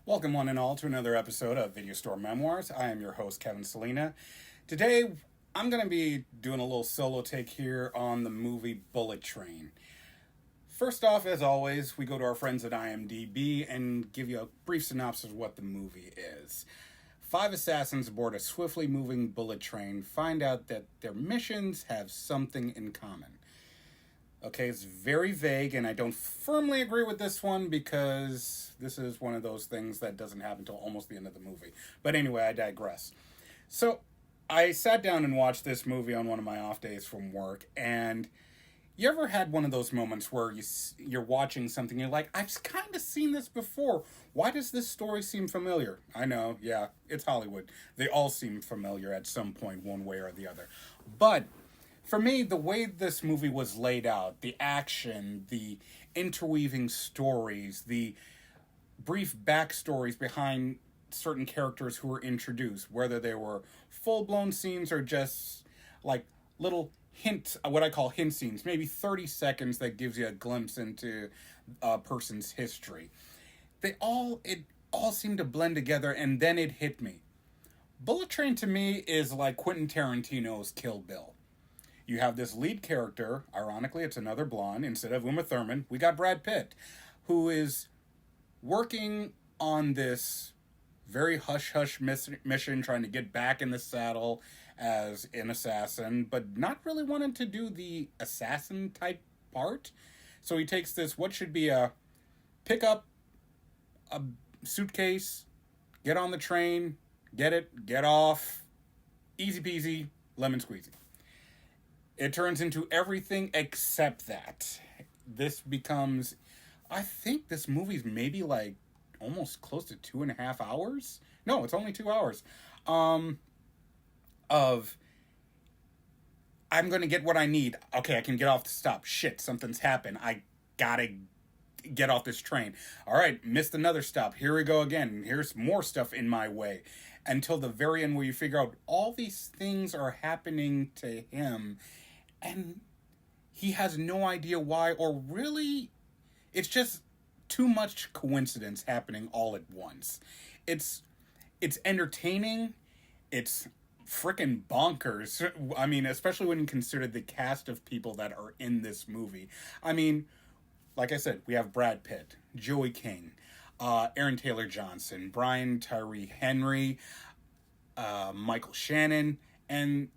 Welcome, one and all, to another episode of Video Store Memoirs. I am your host, Kevin Salina. Today, I'm going to be doing a little solo take here on the movie Bullet Train. First off, as always, we go to our friends at IMDb and give you a brief synopsis of what the movie is. 5 assassins aboard a swiftly moving bullet train find out that their missions have something in common. Okay, it's very vague, and I don't firmly agree with this one because this is one of those things that doesn't happen until almost the end of the movie. But anyway, I digress. So, I sat down and watched this movie on one of my off days from work, and you ever had one of those moments where you're watching something, you're like, I've kind of seen this before. Why does this story seem familiar? I know, yeah, it's Hollywood. They all seem familiar at some point, one way or the other. But for me, the way this movie was laid out, the action, the interweaving stories, the brief backstories behind certain characters who were introduced, whether they were full-blown scenes or just like little hint, what I call hint scenes, maybe 30 seconds that gives you a glimpse into a person's history. It all seemed to blend together, and then it hit me. Bullet Train to me is like Quentin Tarantino's Kill Bill. You have this lead character, ironically, it's another blonde. Instead of Uma Thurman, we got Brad Pitt, who is working on this very hush-hush mission, trying to get back in the saddle as an assassin, but not really wanting to do the assassin-type part. So he takes this, what should be a pick up a suitcase, get on the train, get it, get off, easy peasy, lemon squeezy. It turns into everything except that. This becomes, I think this movie's maybe like almost close to 2.5 hours. No, it's only 2 hours. Of I'm gonna get what I need. Okay, I can get off the stop. Shit, something's happened. I gotta get off this train. All right, missed another stop. Here we go again. Here's more stuff in my way. Until the very end where you figure out all these things are happening to him and he has no idea why, or really, it's just too much coincidence happening all at once. It's entertaining. It's freaking bonkers. I mean, especially when you consider the cast of people that are in this movie. I mean, like I said, we have Brad Pitt, Joey King, Aaron Taylor Johnson, Brian Tyree Henry, Michael Shannon, and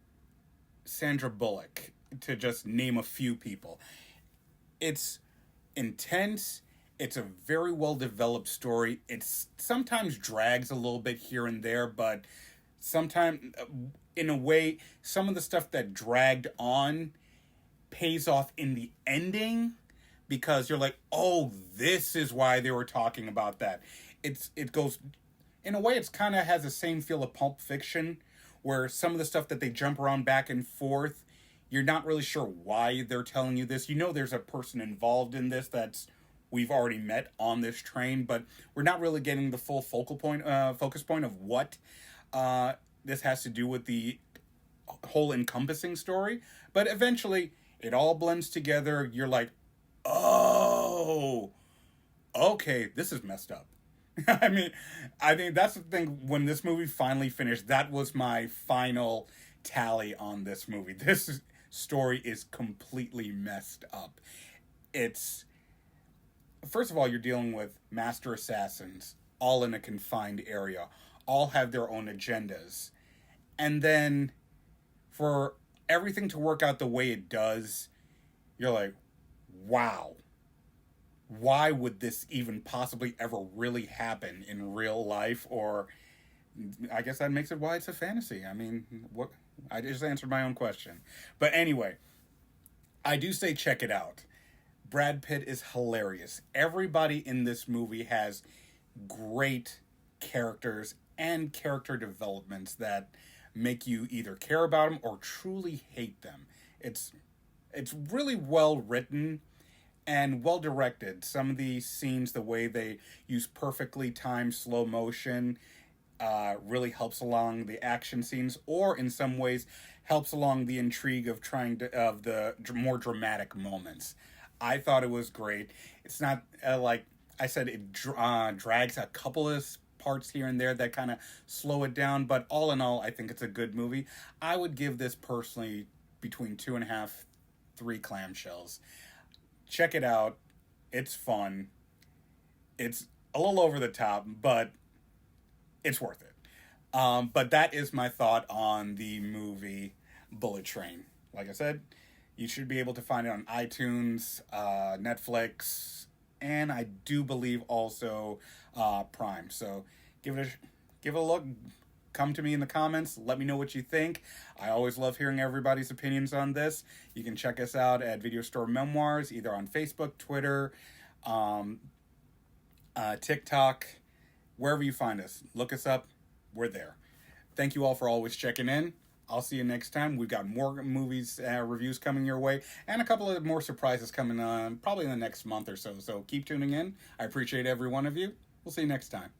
Sandra Bullock, to just name a few people. It's intense. It's a very well developed story. It sometimes drags a little bit here and there, but sometimes, in a way, some of the stuff that dragged on pays off in the ending because you're like, oh, this is why they were talking about that. It goes, in a way, it's kind of has the same feel of Pulp Fiction, where some of the stuff that they jump around back and forth, you're not really sure why they're telling you this. You know there's a person involved in this that's we've already met on this train, but we're not really getting the full focus point of what this has to do with the whole encompassing story. But eventually, it all blends together. You're like, oh, okay, this is messed up. I think that's the thing. When this movie finally finished, that was my final tally on this movie. This story is completely messed up. It's, first of all, you're dealing with master assassins, all in a confined area, all have their own agendas. And then for everything to work out the way it does, you're like, wow. Why would this even possibly ever really happen in real life? Or I guess that makes it why it's a fantasy. I mean, what? I just answered my own question. But anyway, I do say check it out. Brad Pitt is hilarious. Everybody in this movie has great characters and character developments that make you either care about them or truly hate them. It's really well written and well directed. Some of these scenes, the way they use perfectly timed slow motion, really helps along the action scenes, or in some ways helps along the intrigue of the more dramatic moments. I thought it was great. It's not like I said it drags a couple of parts here and there that kind of slow it down, but all in all, I think it's a good movie. I would give this personally between 2.5, 3 clamshells. Check it out. It's fun. It's a little over the top, but it's worth it. But that is my thought on the movie Bullet Train. Like I said, you should be able to find it on iTunes, Netflix, and I do believe also Prime. So give it a look. Come to me in the comments. Let me know what you think. I always love hearing everybody's opinions on this. You can check us out at Video Store Memoirs, either on Facebook, Twitter, TikTok, wherever you find us. Look us up. We're there. Thank you all for always checking in. I'll see you next time. We've got more movies reviews coming your way, and a couple of more surprises coming on probably in the next month or so. So keep tuning in. I appreciate every one of you. We'll see you next time.